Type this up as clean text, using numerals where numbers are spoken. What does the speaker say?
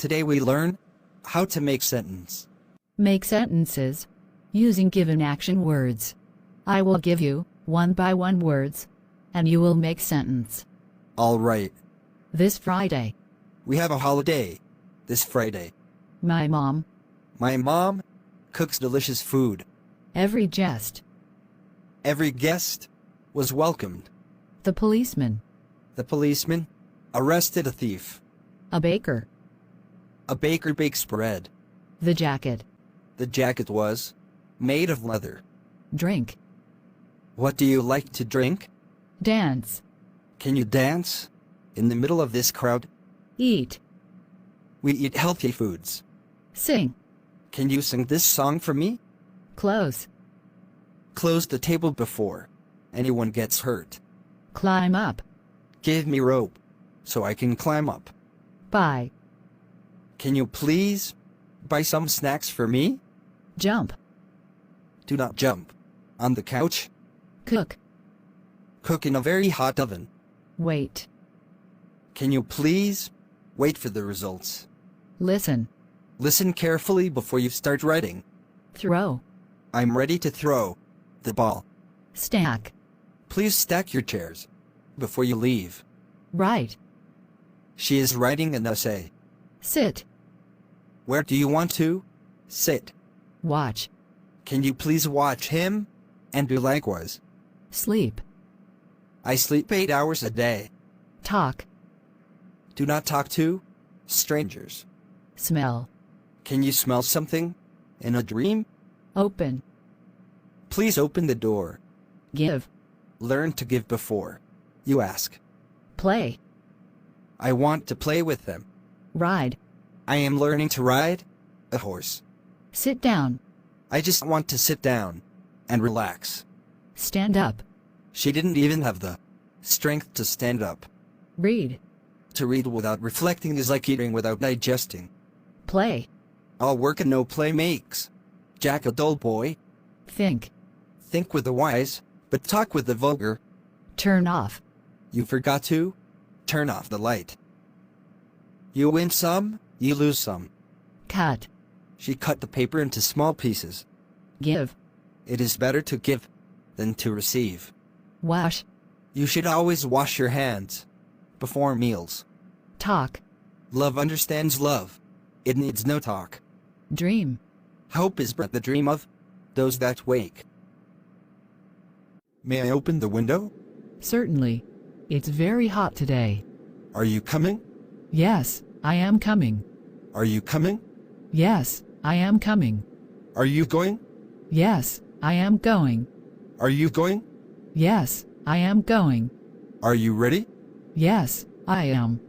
Today we learn how to make sentence. Make sentences using given action words. I will give you one by one words, and you will make sentence. All right. This Friday, We have a holiday this Friday. my mom, My mom cooks delicious food. every jest, Every guest was welcomed. the policeman, The policeman arrested a thief. a baker, A baker bakes bread. the jacket, The jacket was made of leather. drink, What do you like to drink? dance, Can you dance in the middle of this crowd? eat, We eat healthy foods. sing, Can you sing this song for me? close, Close the table before anyone gets hurt. climb up, Give me rope so I can climb up. buy, Can you please buy some snacks for me? jump, Do not jump on the couch. cook, Cook in a very hot oven. wait, Can you please wait for the results? listen, Listen carefully before you start writing. throw, I'm ready to throw the ball. stack, Please stack your chairs before you leave. write, She is writing an essay. sit, Where do you want to sit? watch, Can you please watch him and do likewise? sleep, I sleep 8 hours a day. talk, Do not talk to strangers. smell, Can you smell something in a dream? open, Please open the door. give, Learn to give before you ask. play, I want to play with them. ride, I am learning to ride a horse. sit down, I just want to sit down and relax. stand up, She didn't even have the strength to stand up. read, To read without reflecting is like eating without digesting. play, All work and no play makes Jack a dull boy. think, Think with the wise, but talk with the vulgar. turn off, You forgot to turn off the light. You win some, you lose some. cut, She cut the paper into small pieces. give, It is better to give than to receive. wash, You should always wash your hands before meals. talk, Love understands love. It needs no talk. dream, Hope is but the dream of those that wake. May I open the window? certainly. It's very hot today. Are you coming? Yes, I am coming. Are you coming? Yes, I am coming. Are you going? Yes, I am going. Are you going? Yes, I am going. Are you ready? Yes, I am.